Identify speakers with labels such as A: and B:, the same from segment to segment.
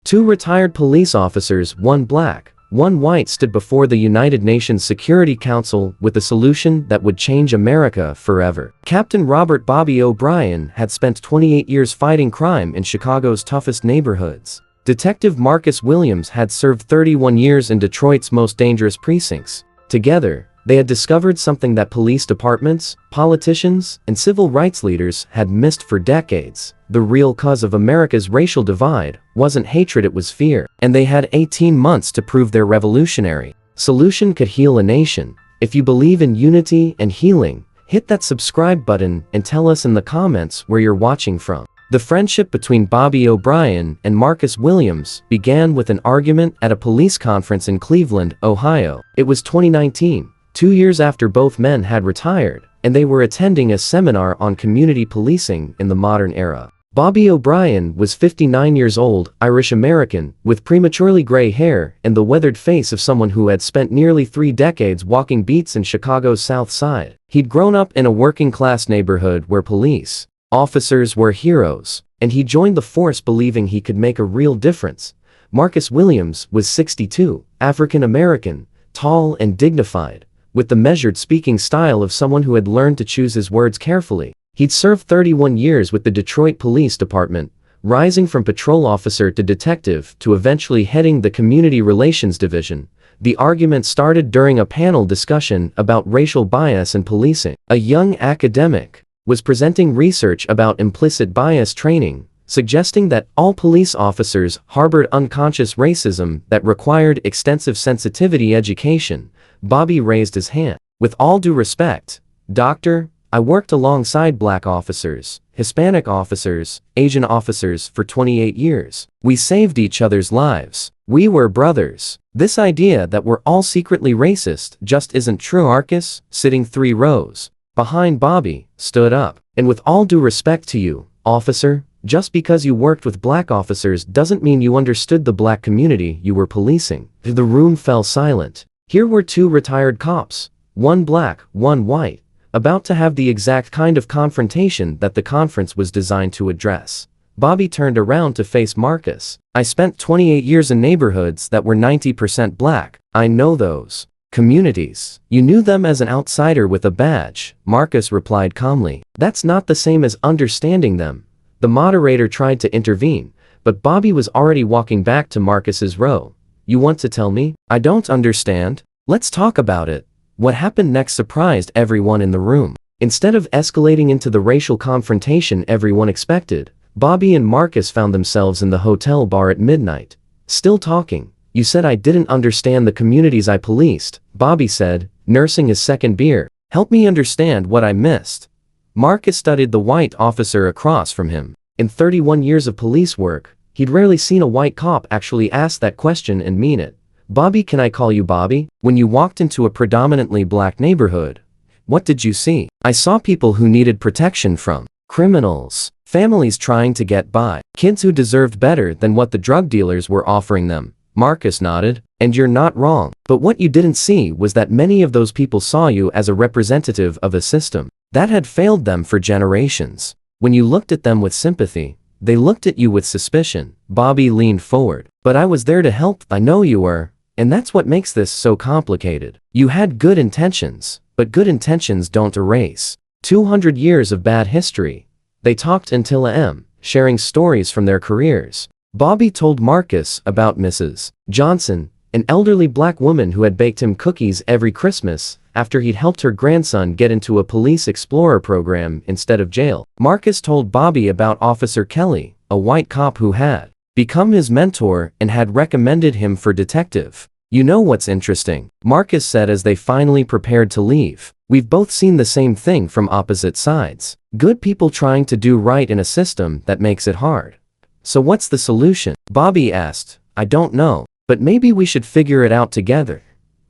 A: Two retired police officers, one black, one white, stood before the United Nations Security Council with a solution that would change America forever. Captain Robert Bobby O'Brien had spent 28 years fighting crime in Chicago's toughest neighborhoods. Detective Marcus Williams had served 31 years in Detroit's most dangerous precincts. Together, they had discovered something that police departments, politicians, and civil rights leaders had missed for decades. The real cause of America's racial divide wasn't hatred, it was fear. And they had 18 months to prove their revolutionary solution could heal a nation. If you believe in unity and healing, hit that subscribe button and tell us in the comments where you're watching from. The friendship between Bobby O'Brien and Marcus Williams began with an argument at a police conference in Cleveland, Ohio. It was 2019. 2 years after both men had retired, and they were attending a seminar on community policing in the modern era. Bobby O'Brien was 59 years old, Irish-American, with prematurely gray hair and the weathered face of someone who had spent nearly 3 decades walking beats in Chicago's South Side. He'd grown up in a working-class neighborhood where police officers were heroes, and he joined the force believing he could make a real difference. Marcus Williams was 62, African-American, tall and dignified, with the measured speaking style of someone who had learned to choose his words carefully. He'd served 31 years with the Detroit Police Department, rising from patrol officer to detective to eventually heading the Community Relations Division. The argument started during a panel discussion about racial bias in policing. A young academic was presenting research about implicit bias training, suggesting that all police officers harbored unconscious racism that required extensive sensitivity education. Bobby raised his hand. With all due respect, Doctor, I worked alongside black officers, Hispanic officers, Asian officers for 28 years. We saved each other's lives. We were brothers. This idea that we're all secretly racist just isn't true. Marcus, sitting 3 rows behind Bobby, stood up. And with all due respect to you, officer, just because you worked with black officers doesn't mean you understood the black community you were policing. The room fell silent. Here were 2 retired cops, one black, one white, about to have the exact kind of confrontation that the conference was designed to address. Bobby turned around to face Marcus. I spent 28 years in neighborhoods that were 90% black. I know those communities. You knew them as an outsider with a badge, Marcus replied calmly. That's not the same as understanding them. The moderator tried to intervene, but Bobby was already walking back to Marcus's row. You want to tell me? I don't understand. Let's talk about it. What happened next surprised everyone in the room. Instead of escalating into the racial confrontation everyone expected, Bobby and Marcus found themselves in the hotel bar at midnight. Still talking. You said I didn't understand the communities I policed, Bobby said, nursing his second beer. Help me understand what I missed. Marcus studied the white officer across from him. In 31 years of police work, he'd rarely seen a white cop actually ask that question and mean it. Bobby, can I call you Bobby? When you walked into a predominantly black neighborhood, what did you see? I saw people who needed protection from criminals, families trying to get by, kids who deserved better than what the drug dealers were offering them. Marcus nodded. And you're not wrong. But what you didn't see was that many of those people saw you as a representative of a system that had failed them for generations. When you looked at them with sympathy, they looked at you with suspicion. Bobby leaned forward. But I was there to help. I know you were. And that's what makes this so complicated. You had good intentions, but good intentions don't erase 200 years of bad history. They talked until a.m., sharing stories from their careers. Bobby told Marcus about Mrs. Johnson, an elderly black woman who had baked him cookies every Christmas after he'd helped her grandson get into a police explorer program instead of jail. Marcus told Bobby about Officer Kelly, a white cop who had become his mentor and had recommended him for detective. You know what's interesting? Marcus said as they finally prepared to leave. We've both seen the same thing from opposite sides. Good people trying to do right in a system that makes it hard. So what's the solution? Bobby asked. I don't know, but maybe we should figure it out together.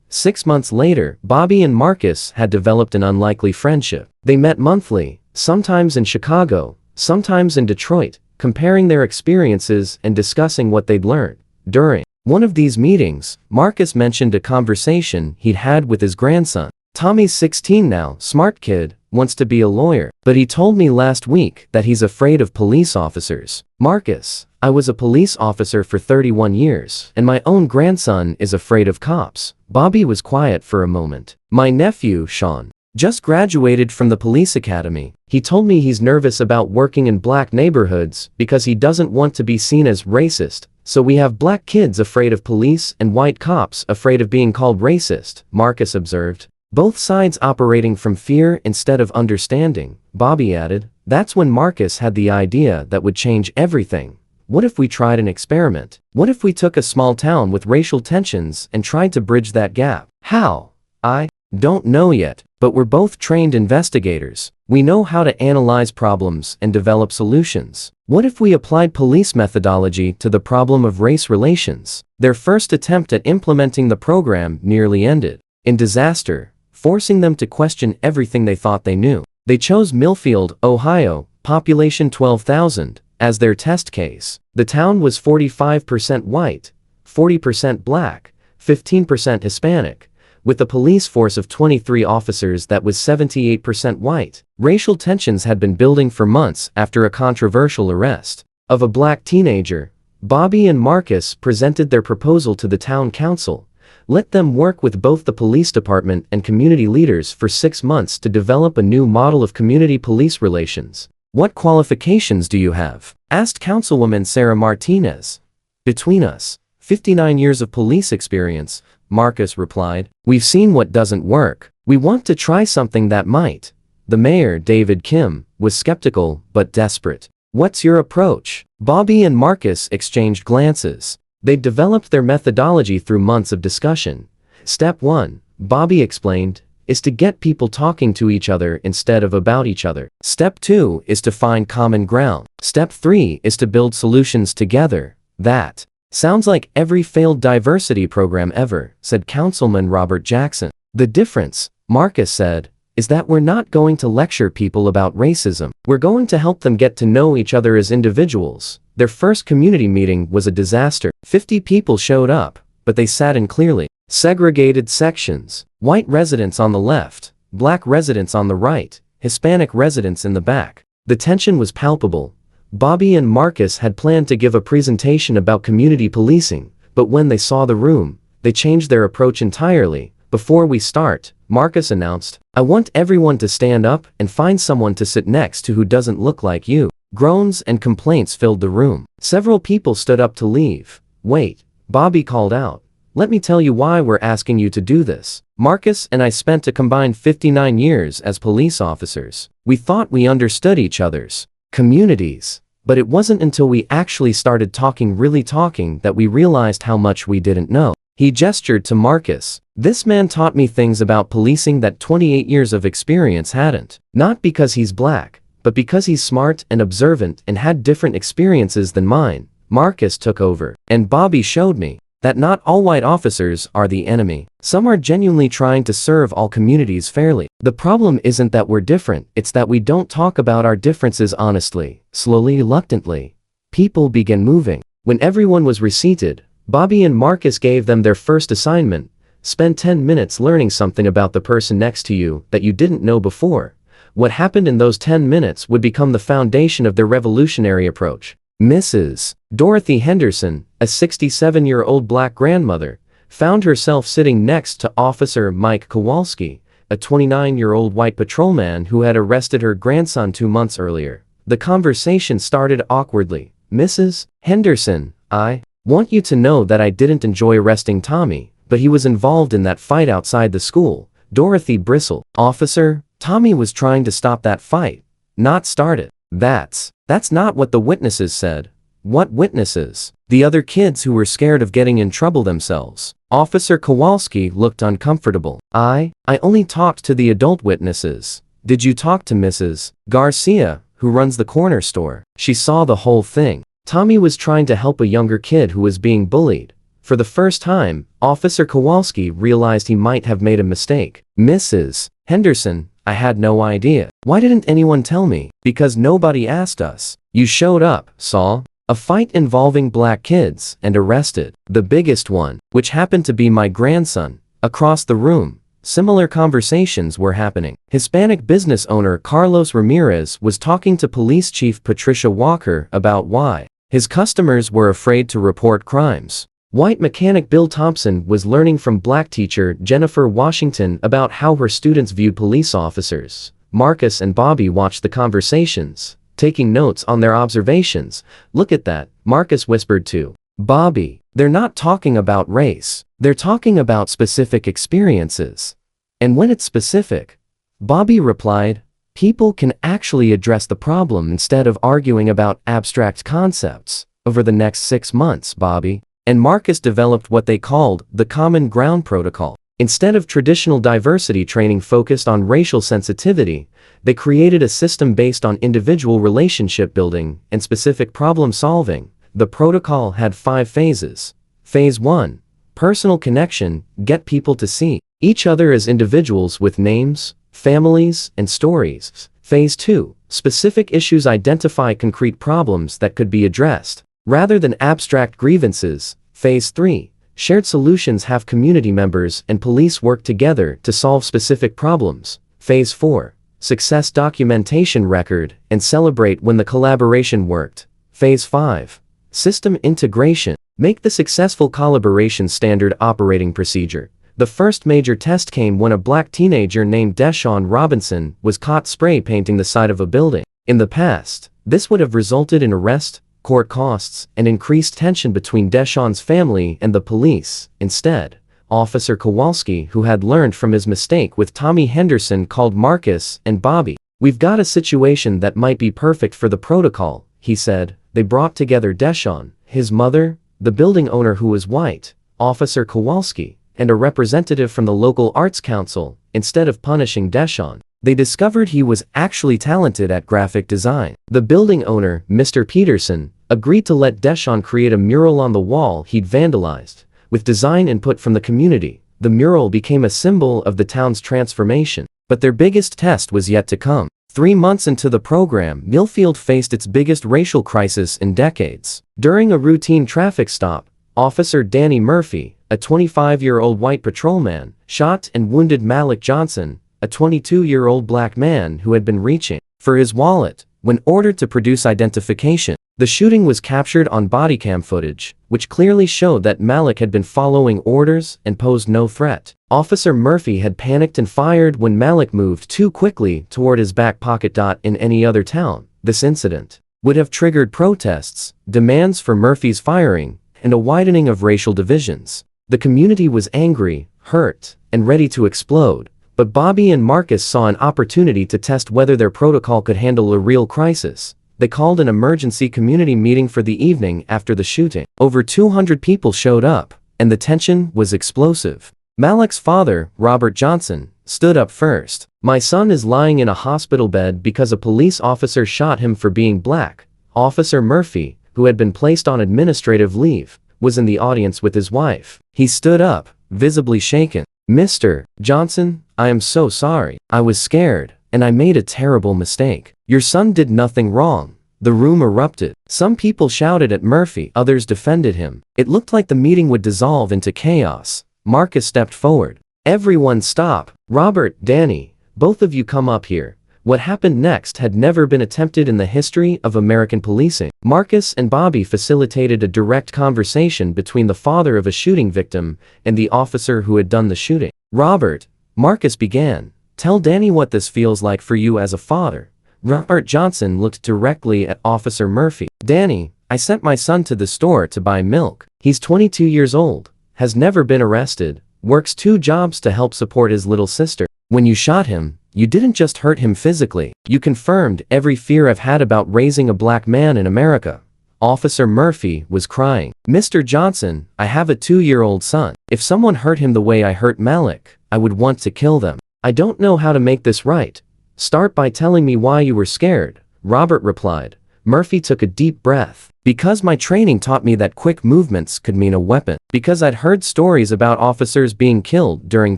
A: 6 months later, Bobby and Marcus had developed an unlikely friendship. They met monthly, sometimes in Chicago, sometimes in Detroit, comparing their experiences and discussing what they'd learned. During one of these meetings, Marcus mentioned a conversation he'd had with his grandson. Tommy's 16 now, smart kid, wants to be a lawyer, but he told me last week that he's afraid of police officers. Marcus, I was a police officer for 31 years, and my own grandson is afraid of cops. Bobby was quiet for a moment. My nephew, Sean, just graduated from the police academy. He told me he's nervous about working in black neighborhoods because he doesn't want to be seen as racist. So we have black kids afraid of police and white cops afraid of being called racist, Marcus observed. Both sides operating from fear instead of understanding, Bobby added. That's when Marcus had the idea that would change everything. What if we tried an experiment? What if we took a small town with racial tensions and tried to bridge that gap? How? I don't know yet, but we're both trained investigators. We know how to analyze problems and develop solutions. What if we applied police methodology to the problem of race relations? Their first attempt at implementing the program nearly ended in disaster, forcing them to question everything they thought they knew. They chose Millfield, Ohio, population 12,000, as their test case. The town was 45% white, 40% black, 15% Hispanic, with a police force of 23 officers that was 78% white. Racial tensions had been building for months after a controversial arrest of a black teenager. Bobby and Marcus presented their proposal to the town council. Let them work with both the police department and community leaders for 6 months to develop a new model of community police relations. What qualifications do you have? Asked Councilwoman Sarah Martinez. Between us, 59 years of police experience, Marcus replied. We've seen what doesn't work. We want to try something that might. The mayor, David Kim, was skeptical but desperate. What's your approach? Bobby and Marcus exchanged glances. They'd developed their methodology through months of discussion. Step 1, Bobby explained, is to get people talking to each other instead of about each other. Step 2 is to find common ground. Step 3 is to build solutions together. That sounds like every failed diversity program ever, said Councilman Robert Jackson. The difference, Marcus said, is that we're not going to lecture people about racism. We're going to help them get to know each other as individuals. Their first community meeting was a disaster. 50 people showed up, but they sat in clearly segregated sections. White residents on the left, black residents on the right, Hispanic residents in the back. The tension was palpable. Bobby and Marcus had planned to give a presentation about community policing, but when they saw the room, they changed their approach entirely. Before we start, Marcus announced, I want everyone to stand up and find someone to sit next to who doesn't look like you. Groans and complaints filled the room. Several people stood up to leave. Wait, Bobby called out. Let me tell you why we're asking you to do this. Marcus and I spent a combined 59 years as police officers. We thought we understood each other's communities, but it wasn't until we actually started really talking that we realized how much we didn't know. He gestured to Marcus. This man taught me things about policing that 28 years of experience hadn't. Not because he's black, but because he's smart and observant and had different experiences than mine. Marcus took over, and Bobby showed me that not all white officers are the enemy. Some are genuinely trying to serve all communities fairly. The problem isn't that we're different, it's that we don't talk about our differences honestly. Slowly, reluctantly, people began moving. When everyone was reseated, Bobby and Marcus gave them their first assignment. Spend 10 minutes learning something about the person next to you that you didn't know before. What happened in those 10 minutes would become the foundation of their revolutionary approach. Mrs. Dorothy Henderson, a 67-year-old black grandmother, found herself sitting next to Officer Mike Kowalski, a 29-year-old white patrolman who had arrested her grandson 2 months earlier. The conversation started awkwardly. Mrs. Henderson, I want you to know that I didn't enjoy arresting Tommy, but he was involved in that fight outside the school. Dorothy bristled. Officer, Tommy was trying to stop that fight, not start it. That's not what the witnesses said. What witnesses? The other kids who were scared of getting in trouble themselves. Officer Kowalski looked uncomfortable. I only talked to the adult witnesses. Did you talk to Mrs. Garcia, who runs the corner store? She saw the whole thing. Tommy was trying to help a younger kid who was being bullied. For the first time, Officer Kowalski realized he might have made a mistake. Mrs. Henderson, I had no idea. Why didn't anyone tell me? Because nobody asked us. You showed up, saw a fight involving black kids, and arrested the biggest one, which happened to be my grandson. Across the room, similar conversations were happening. Hispanic business owner Carlos Ramirez was talking to Police Chief Patricia Walker about why his customers were afraid to report crimes. White mechanic Bill Thompson was learning from black teacher Jennifer Washington about how her students viewed police officers. Marcus and Bobby watched the conversations, taking notes on their observations. "Look at that," Marcus whispered to Bobby. "They're not talking about race. They're talking about specific experiences." "And when it's specific," Bobby replied, "people can actually address the problem instead of arguing about abstract concepts." Over the next 6 months, Bobby and Marcus developed what they called the Common Ground Protocol. Instead of traditional diversity training focused on racial sensitivity, they created a system based on individual relationship building and specific problem solving. The protocol had 5 phases. Phase 1. Personal connection, get people to see each other as individuals with names, families, and stories. Phase 2. Specific issues, identify concrete problems that could be addressed, rather than abstract grievances. Phase 3. Shared solutions, have community members and police work together to solve specific problems. Phase 4. Success documentation, record and celebrate when the collaboration worked. Phase 5. System integration, make the successful collaboration standard operating procedure. The first major test came when a black teenager named Deshaun Robinson was caught spray painting the side of a building. In the past, this would have resulted in arrest, court costs, and increased tension between Deshaun's family and the police. Instead, Officer Kowalski, who had learned from his mistake with Tommy Henderson, called Marcus and Bobby. "We've got a situation that might be perfect for the protocol," he said. They brought together Deshaun, his mother, the building owner who was white, Officer Kowalski, and a representative from the local arts council. Instead of punishing Deshaun, they discovered he was actually talented at graphic design. The building owner, Mr. Peterson, agreed to let Deshaun create a mural on the wall he'd vandalized. With design input from the community, the mural became a symbol of the town's transformation. But their biggest test was yet to come. 3 months into the program, Millfield faced its biggest racial crisis in decades. During a routine traffic stop, Officer Danny Murphy, a 25-year-old white patrolman, shot and wounded Malik Johnson, a 22-year-old black man who had been reaching for his wallet when ordered to produce identification. The shooting was captured on bodycam footage, which clearly showed that Malik had been following orders and posed no threat. Officer Murphy had panicked and fired when Malik moved too quickly toward his back pocket. In any other town, this incident would have triggered protests, demands for Murphy's firing, and a widening of racial divisions. The community was angry, hurt, and ready to explode. But Bobby and Marcus saw an opportunity to test whether their protocol could handle a real crisis. They called an emergency community meeting for the evening after the shooting. Over 200 people showed up, and the tension was explosive. Malik's father, Robert Johnson, stood up first. "My son is lying in a hospital bed because a police officer shot him for being black." Officer Murphy, who had been placed on administrative leave, was in the audience with his wife. He stood up, visibly shaken. "Mr. Johnson, I am so sorry. I was scared, and I made a terrible mistake. Your son did nothing wrong." The room erupted. Some people shouted at Murphy, others defended him. It looked like the meeting would dissolve into chaos. Marcus stepped forward. "Everyone stop. Robert, Danny, both of you come up here." What happened next had never been attempted in the history of American policing. Marcus and Bobby facilitated a direct conversation between the father of a shooting victim and the officer who had done the shooting. "Robert," Marcus began, "tell Danny what this feels like for you as a father." Robert Johnson looked directly at Officer Murphy. "Danny, I sent my son to the store to buy milk. He's 22 years old, has never been arrested, works 2 jobs to help support his little sister. When you shot him, you didn't just hurt him physically. You confirmed every fear I've had about raising a black man in America." Officer Murphy was crying. "Mr. Johnson, I have a 2-year-old son. If someone hurt him the way I hurt Malik, I would want to kill them. I don't know how to make this right." "Start by telling me why you were scared," Robert replied. Murphy took a deep breath. "Because my training taught me that quick movements could mean a weapon. Because I'd heard stories about officers being killed during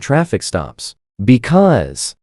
A: traffic stops. Because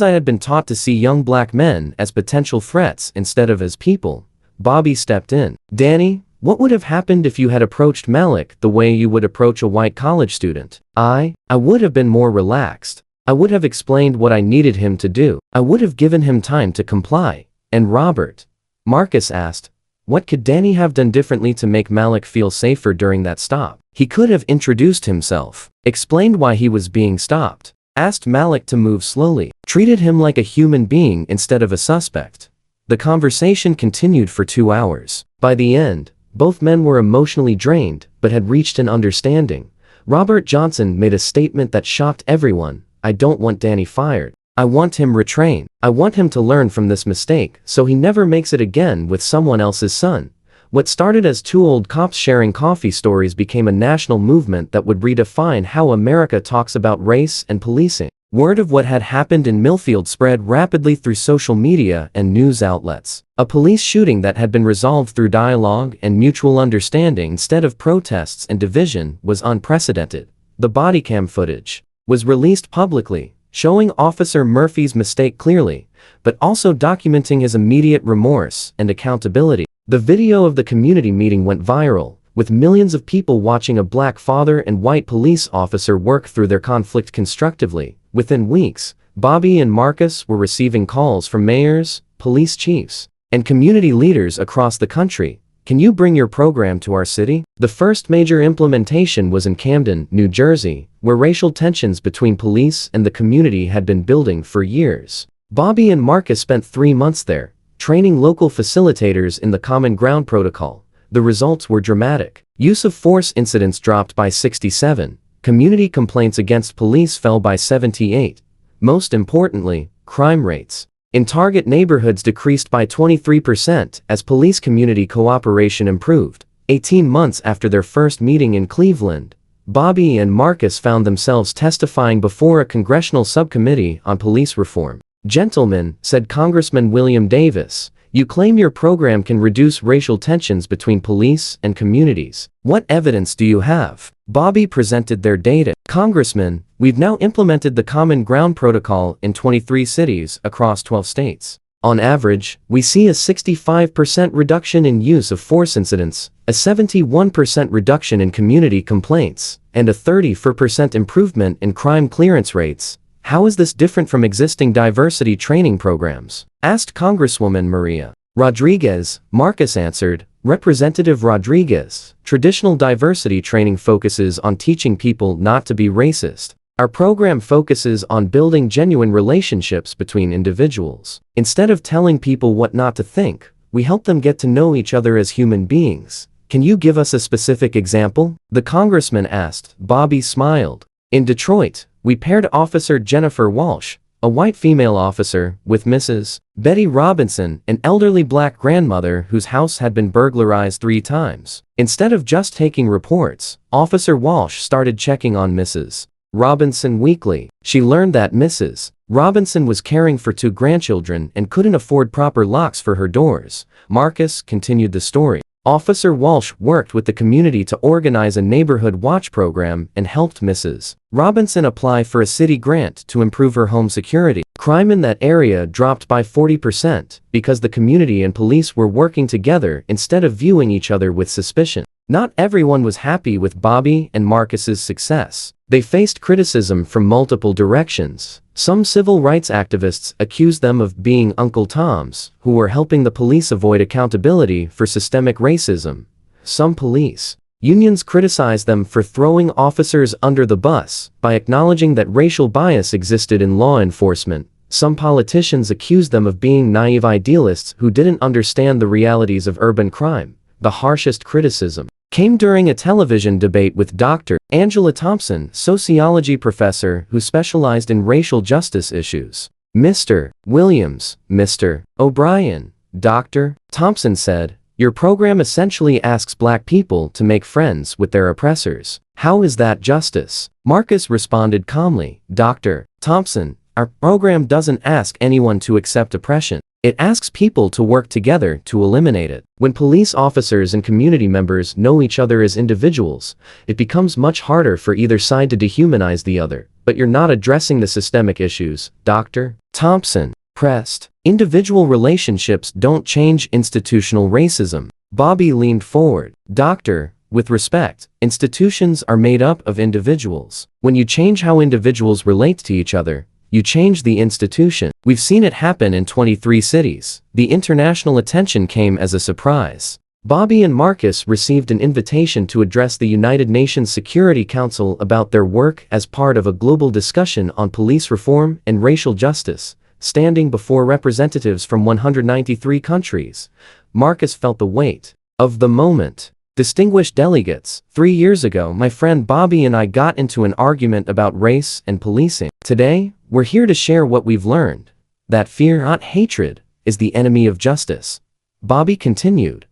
A: I had been taught to see young black men as potential threats instead of as people." Bobby stepped in. "Danny, what would have happened if you had approached Malik the way you would approach a white college student?" I would have been more relaxed." I would have explained what I needed him to do. I would have given him time to comply. And Robert? Marcus asked. What could Danny have done differently to make Malik feel safer during that stop? He could have introduced himself, explained why he was being stopped, asked Malik to move slowly, treated him like a human being instead of a suspect. The conversation continued for 2 hours. By the end, both men were emotionally drained, but had reached an understanding. Robert Johnson made a statement that shocked everyone. I don't want Danny fired. I want him retrained. I want him to learn from this mistake so he never makes it again with someone else's son. What started as 2 old cops sharing coffee stories became a national movement that would redefine how America talks about race and policing. Word of what had happened in Millfield spread rapidly through social media and news outlets. A police shooting that had been resolved through dialogue and mutual understanding instead of protests and division was unprecedented. The bodycam footage was released publicly, showing Officer Murphy's mistake clearly, but also documenting his immediate remorse and accountability. The video of the community meeting went viral, with millions of people watching a black father and white police officer work through their conflict constructively. Within weeks, Bobby and Marcus were receiving calls from mayors, police chiefs, and community leaders across the country. Can you bring your program to our city? The first major implementation was in Camden, New Jersey, where racial tensions between police and the community had been building for years. Bobby and Marcus spent 3 months there, training local facilitators in the Common Ground Protocol. The results were dramatic. Use of force incidents dropped by 67. Community complaints against police fell by 78. Most importantly, crime rates in target neighborhoods decreased by 23% as police community cooperation improved. 18 months after their first meeting in Cleveland, Bobby and Marcus found themselves testifying before a congressional subcommittee on police reform. Gentlemen, said Congressman William Davis, you claim your program can reduce racial tensions between police and communities. What evidence do you have? Bobby presented their data. Congressman, we've now implemented the Common Ground Protocol in 23 cities across 12 states. On average, we see a 65% reduction in use of force incidents, a 71% reduction in community complaints, and a 34% improvement in crime clearance rates. How is this different from existing diversity training programs? Asked Congresswoman Maria Rodriguez. Marcus answered, Representative Rodriguez, traditional diversity training focuses on teaching people not to be racist. Our program focuses on building genuine relationships between individuals. Instead of telling people what not to think, we help them get to know each other as human beings. Can you give us a specific example? The congressman asked. Bobby smiled. In Detroit, we paired Officer Jennifer Walsh, a white female officer, with Mrs. Betty Robinson, an elderly black grandmother whose house had been burglarized 3 times. Instead of just taking reports, Officer Walsh started checking on Mrs. Robinson weekly. She learned that Mrs. Robinson was caring for 2 grandchildren and couldn't afford proper locks for her doors. Marcus continued the story. Officer Walsh worked with the community to organize a neighborhood watch program and helped Mrs. Robinson apply for a city grant to improve her home security. Crime in that area dropped by 40% because the community and police were working together instead of viewing each other with suspicion. Not everyone was happy with Bobby and Marcus's success. They faced criticism from multiple directions. Some civil rights activists accused them of being Uncle Toms, who were helping the police avoid accountability for systemic racism. Some police unions criticized them for throwing officers under the bus by acknowledging that racial bias existed in law enforcement. Some politicians accused them of being naive idealists who didn't understand the realities of urban crime. The harshest criticism came during a television debate with Dr. Angela Thompson, sociology professor who specialized in racial justice issues. Mr. Williams, Mr. O'Brien, Dr. Thompson said, your program essentially asks black people to make friends with their oppressors. How is that justice? Marcus responded calmly, Dr. Thompson, our program doesn't ask anyone to accept oppression. It asks people to work together to eliminate it. When police officers and community members know each other as individuals, it becomes much harder for either side to dehumanize the other. But you're not addressing the systemic issues, Dr. Thompson pressed. Individual relationships don't change institutional racism. Bobby leaned forward. Doctor, With respect, institutions are made up of individuals. When you change how individuals relate to each other, you change the institution. We've seen it happen in 23 cities. The international attention came as a surprise. Bobby and Marcus received an invitation to address the United Nations Security Council about their work as part of a global discussion on police reform and racial justice, standing before representatives from 193 countries. Marcus felt the weight of the moment. Distinguished delegates, 3 years ago my friend Bobby and I got into an argument about race and policing. Today, we're here to share what we've learned. That fear, not hatred, is the enemy of justice. Bobby continued.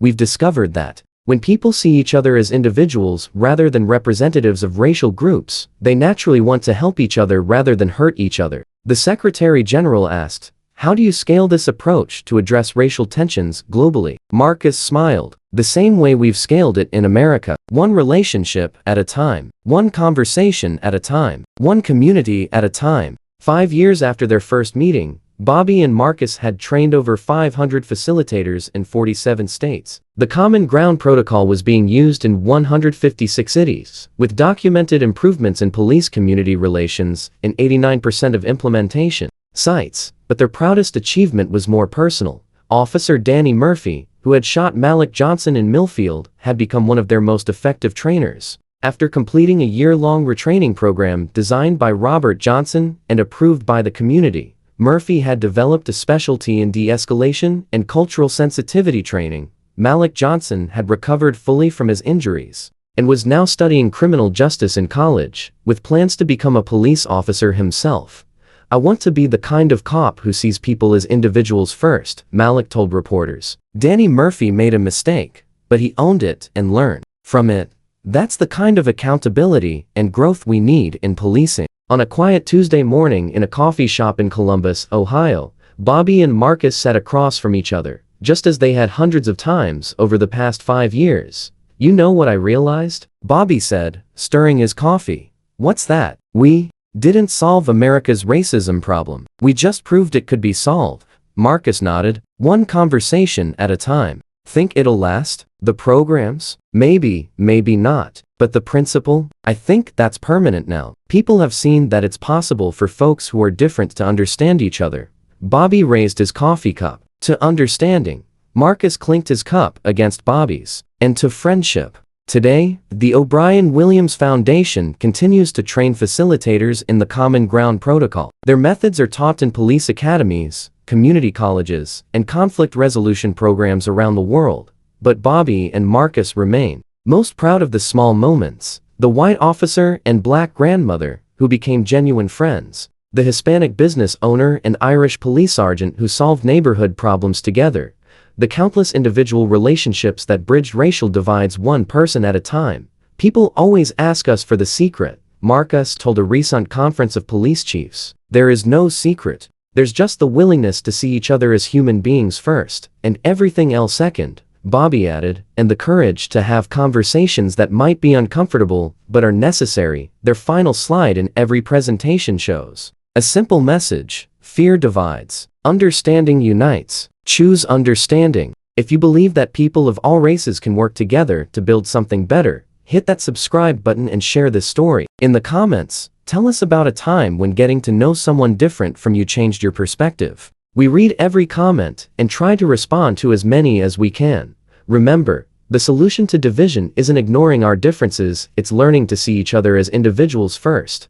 A: We've discovered that when people see each other as individuals rather than representatives of racial groups, they naturally want to help each other rather than hurt each other. The Secretary General asked, how do you scale this approach to address racial tensions globally? Marcus smiled. The same way we've scaled it in America. One relationship at a time. One conversation at a time. One community at a time. 5 years after their first meeting, Bobby and Marcus had trained over 500 facilitators in 47 states. The Common Ground Protocol was being used in 156 cities, with documented improvements in police-community relations in 89% of implementation sites. But their proudest achievement was more personal. Officer Danny Murphy, who had shot Malik Johnson in Millfield, had become one of their most effective trainers. After completing a year-long retraining program designed by Robert Johnson and approved by the community, Murphy had developed a specialty in de-escalation and cultural sensitivity training. Malik Johnson had recovered fully from his injuries and was now studying criminal justice in college, with plans to become a police officer himself. I want to be the kind of cop who sees people as individuals first, Malik told reporters. Danny Murphy made a mistake, but he owned it and learned from it. That's the kind of accountability and growth we need in policing. On a quiet Tuesday morning in a coffee shop in Columbus, Ohio, Bobby and Marcus sat across from each other, just as they had hundreds of times over the past 5 years. You know what I realized? Bobby said, stirring his coffee. What's that? We didn't solve America's racism problem. We just proved it could be solved. Marcus nodded. One conversation at a time. Think it'll last? The programs? Maybe, maybe not. But the principle? I think that's permanent now. People have seen that it's possible for folks who are different to understand each other. Bobby raised his coffee cup. To understanding. Marcus clinked his cup against Bobby's. And to friendship. Today, the O'Brien-Williams Foundation continues to train facilitators in the Common Ground Protocol. Their methods are taught in police academies, community colleges, and conflict resolution programs around the world. But Bobby and Marcus remain most proud of the small moments. The white officer and black grandmother, who became genuine friends. The Hispanic business owner and Irish police sergeant who solved neighborhood problems together. The countless individual relationships that bridged racial divides one person at a time. People always ask us for the secret, Marcus told a recent conference of police chiefs. There is no secret. There's just the willingness to see each other as human beings first, and everything else second, Bobby added, and the courage to have conversations that might be uncomfortable, but are necessary. Their final slide in every presentation shows a simple message: fear divides, understanding unites. Choose understanding. If you believe that people of all races can work together to build something better, hit that subscribe button and share this story. In the comments, tell us about a time when getting to know someone different from you changed your perspective. We read every comment and try to respond to as many as we can. Remember, the solution to division isn't ignoring our differences, it's learning to see each other as individuals first.